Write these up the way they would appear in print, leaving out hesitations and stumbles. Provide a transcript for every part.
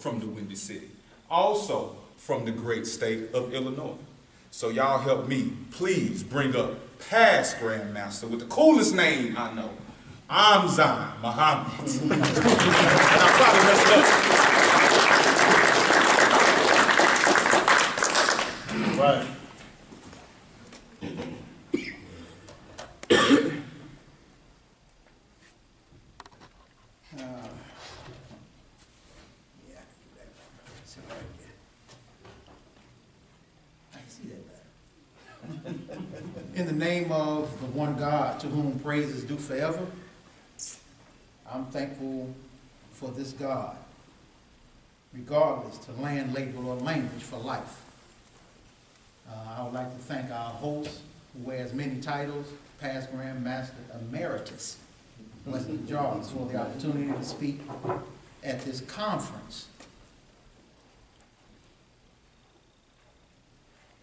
from the Windy City, also from the great state of Illinois. So y'all help me, please bring up past Grandmaster with the coolest name I know, Amzi Muhammad. I probably messed up. Right. In the name of the one God to whom praise is due forever, I'm thankful for this God, regardless to land, label, or language for life. I would like to thank our host, who wears many titles, past Grand Master Emeritus, Wesley Jarvis, for the opportunity to speak at this conference.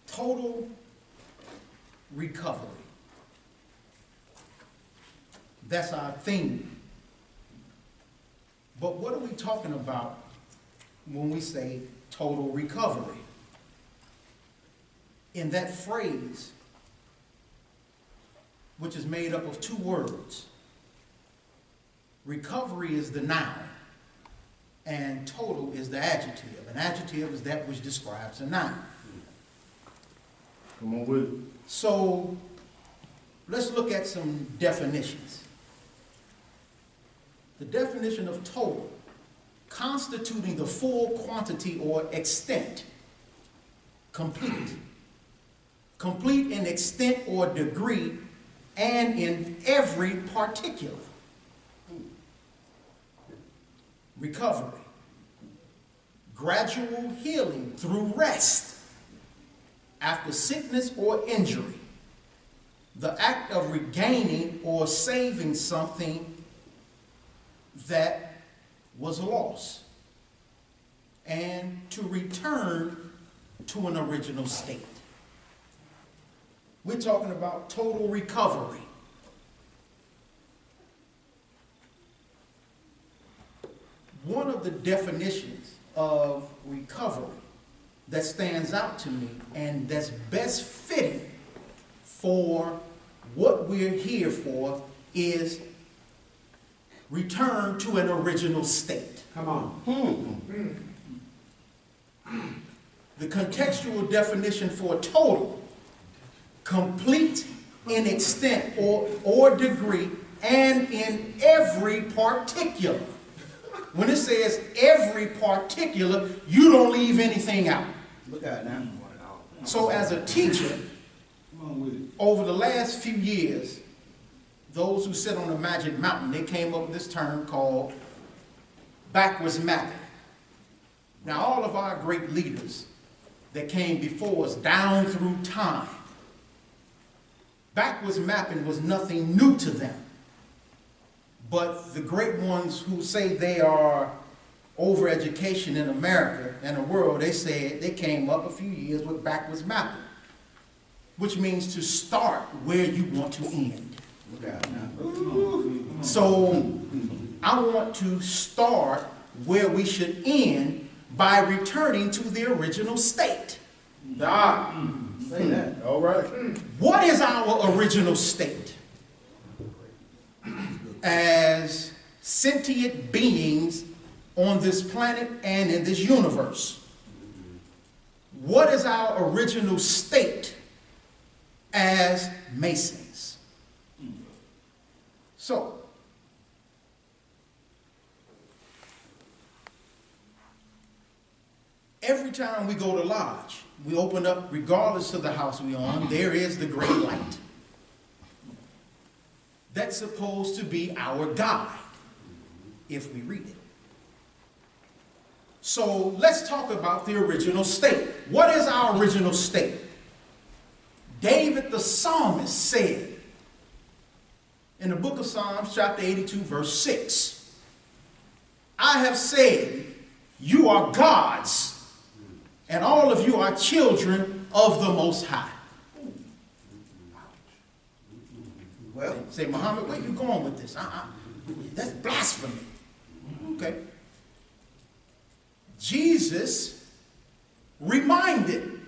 Total recovery. That's our theme. But what are we talking about when we say total recovery? In that phrase, which is made up of two words, recovery is the noun, and total is the adjective. An adjective is that which describes a noun. Come on with it. So let's look at some definitions. The definition of total, constituting the full quantity or extent, complete. Complete in extent or degree and in every particular. Recovery, gradual healing through rest after sickness or injury, the act of regaining or saving something that was lost, and to return to an original state. We're talking about total recovery. One of the definitions of recovery that stands out to me and that's best fitting for what we're here for is return to an original state. Come on. The contextual definition for total, complete in extent or degree and in every particular. When it says every particular, you don't leave anything out. Look at it now. So as a teacher, over the last few years, those who sit on the magic mountain, they came up with this term called backwards mapping. Now, all of our great leaders that came before us down through time, backwards mapping was nothing new to them. But the great ones who say they are overeducation in America and the world, they said they came up a few years with backwards mapping, which means to start where you want to end. So I want to start where we should end by returning to the original state. Say that. All right. What is our original state? As sentient beings on this planet and in this universe. What is our original state as Masons? So, every time we go to lodge, we open up, regardless of the house we're on, there is the great light. That's supposed to be our guide, if we read it. So let's talk about the original state. What is our original state? David the psalmist said in the book of Psalms, chapter 82, verse 6, I have said, you are gods, and all of you are children of the Most High. Well, say, Muhammad, where you going with this? That's blasphemy. Okay. Jesus reminded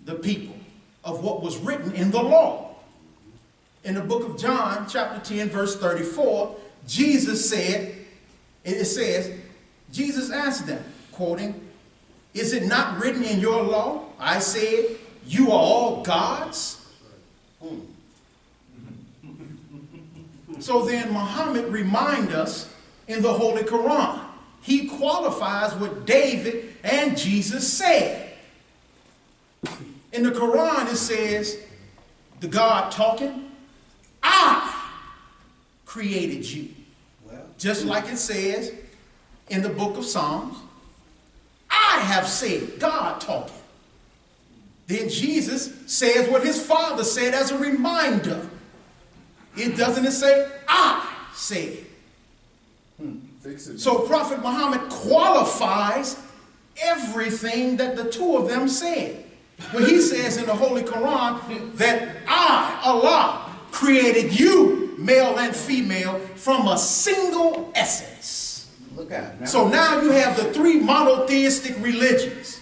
the people of what was written in the law. In the book of John, chapter 10, verse 34, Jesus said, it says, Jesus answered them, quoting, "Is it not written in your law? I said, you are all gods." So then Muhammad reminds us in the Holy Quran. He qualifies what David and Jesus said. In the Quran it says, the God talking, "I created you." Just like it says in the book of Psalms, "I have said," God talking. Then Jesus says what his Father said as a reminder. It doesn't say, "I said." So Prophet Muhammad qualifies everything that the two of them said. When he says in the Holy Quran that I, Allah, created you, male and female, from a single essence. Look at it. So now you have the three monotheistic religions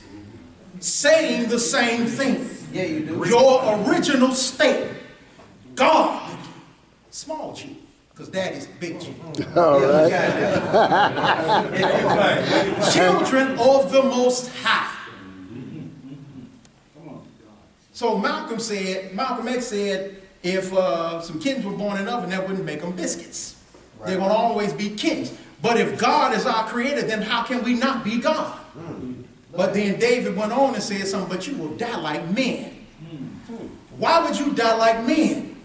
saying the same thing. Yeah, you do. Your original state, God, small g, because daddy's big G. All right. Children of the Most High. So Malcolm X said, if some kittens were born in an oven, that wouldn't make them biscuits. Right. They're going to always be kittens. But if God is our creator, then how can we not be God? But then David went on and said something, "But you will die like men." Why would you die like men?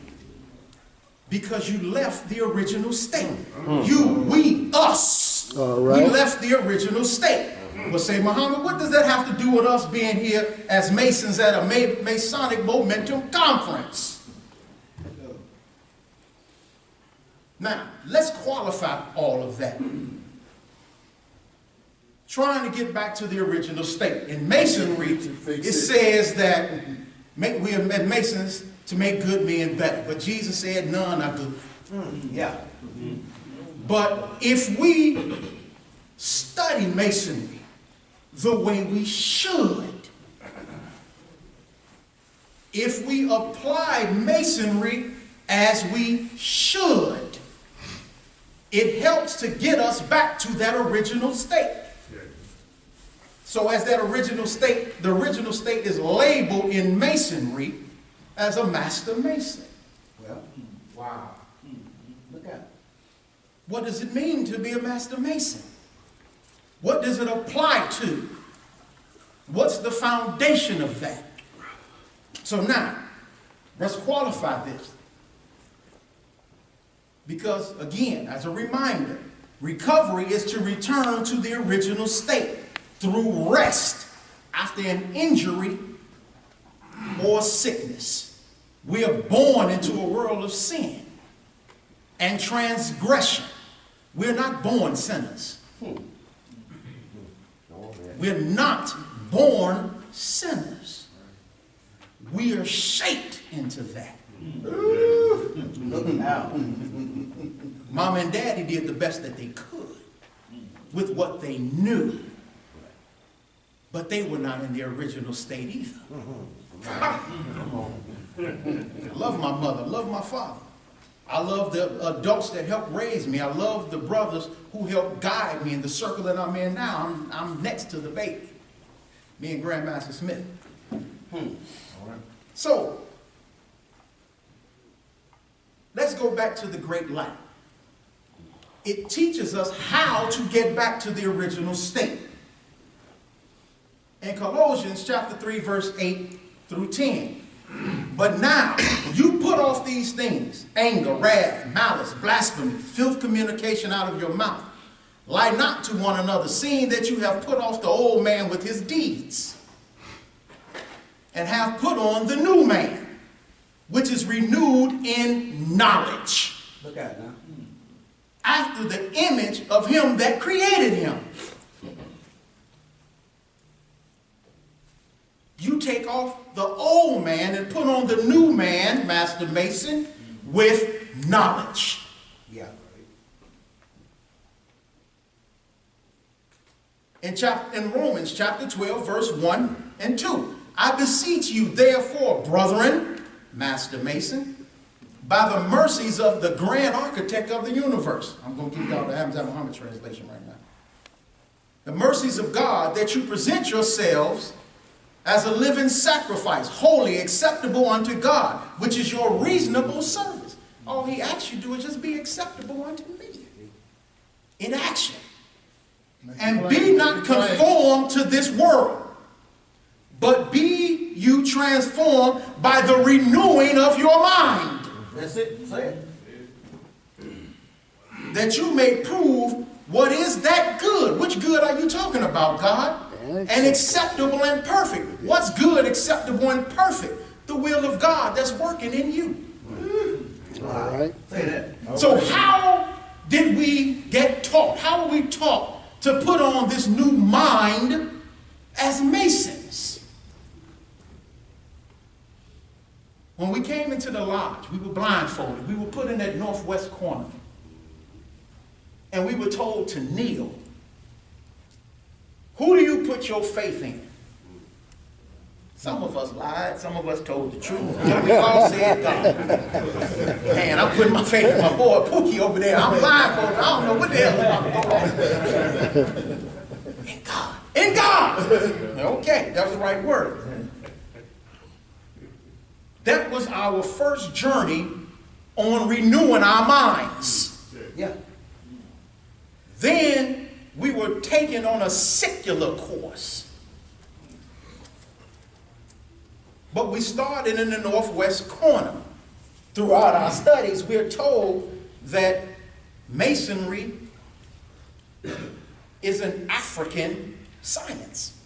Because you left the original state. You, we, us. All right. We left the original state. Well, say, Muhammad, what does that have to do with us being here as Masons at a Masonic Momentum Conference? Now, let's qualify all of that. Trying to get back to the original state. In Masonry, it says that we are Masons to make good men better. But Jesus said none are good. Yeah. But if we study Masonry the way we should, if we apply Masonry as we should, it helps to get us back to that original state. So as that original state, the original state is labeled in Masonry as a Master Mason. Well, wow. Look at it. What does it mean to be a Master Mason? What does it apply to? What's the foundation of that? So now, let's qualify this. Because, again, as a reminder, recovery is to return to the original state through rest after an injury or sickness. We are born into a world of sin and transgression. We're not born sinners. We're not born sinners. We are shaped into that. Look out. Mom and Daddy did the best that they could with what they knew. But they were not in their original state either. I love my mother, love my father. I love the adults that helped raise me. I love the brothers who helped guide me in the circle that I'm in now. I'm next to the baby, me and Grandmaster Smith. So, let's go back to the Great Light. It teaches us how to get back to the original state. In Colossians chapter 3, verse 8 through 10. But now you put off these things: anger, wrath, malice, blasphemy, filth, communication out of your mouth. Lie not to one another, seeing that you have put off the old man with his deeds, and have put on the new man, which is renewed in knowledge. Look at it now. After the image of him that created him. You take off the old man and put on the new man, Master Mason, with knowledge. Yeah. in Romans chapter 12, verse 1 and 2. I beseech you, therefore, brethren, Master Mason, by the mercies of the grand architect of the universe. I'm going to give y'all the Amzi Muhammad translation right now. The mercies of God, that you present yourselves as a living sacrifice, holy, acceptable unto God, which is your reasonable service. All he asks you to do is just be acceptable unto me. In action. And be not conformed to this world, but be you transformed by the renewing of your mind. That's it. Say it. That you may prove what is that good. Which good are you talking about, God? And acceptable and perfect. What's good, acceptable, and perfect? The will of God that's working in you. All right. Say that. So how did we get taught? How are we taught to put on this new mind as Masons? When we came into the lodge, we were blindfolded. We were put in that northwest corner. And we were told to kneel. Who do you put your faith in? Some of us lied. Some of us told the truth. And we all said God. Man, I'm putting my faith in my boy Pookie over there. I'm blindfolded. I don't know what the hell is about to go on. In God. In God. Okay, that was the right word. That was our first journey on renewing our minds. Yeah. Then we were taken on a secular course. But we started in the northwest corner. Throughout our studies, we're told that Masonry is an African science.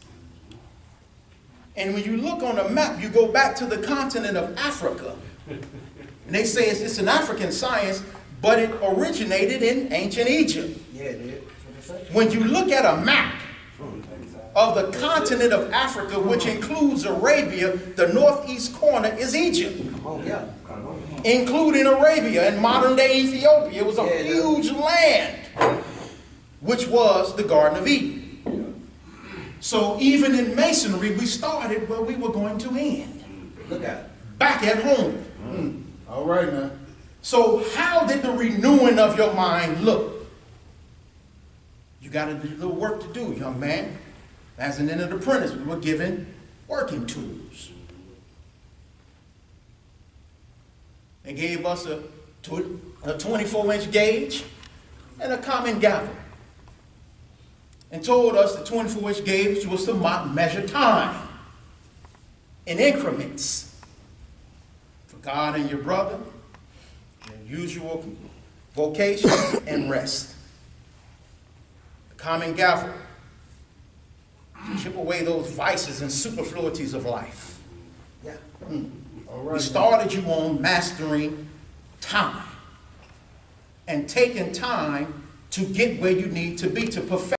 And when you look on a map, you go back to the continent of Africa. And they say it's an African science, but it originated in ancient Egypt. Yeah, it did. When you look at a map of the continent of Africa, which includes Arabia, the northeast corner is Egypt. Oh, yeah. Including Arabia and modern-day Ethiopia. It was a huge land, which was the Garden of Eden. So even in Masonry, we started where we were going to end. Look at it. Back at home. All right, now. So how did the renewing of your mind look? You got a little work to do, young man. As an entered apprentice, we were given working tools. They gave us a 24-inch gauge and a common gavel. And told us the 24-inch gauge was to measure time in increments. For God and your brother, your usual vocations and rest. The common gavel. Chip away those vices and superfluities of life. Yeah. All right. We started you on mastering time and taking time to get where you need to be to perfect.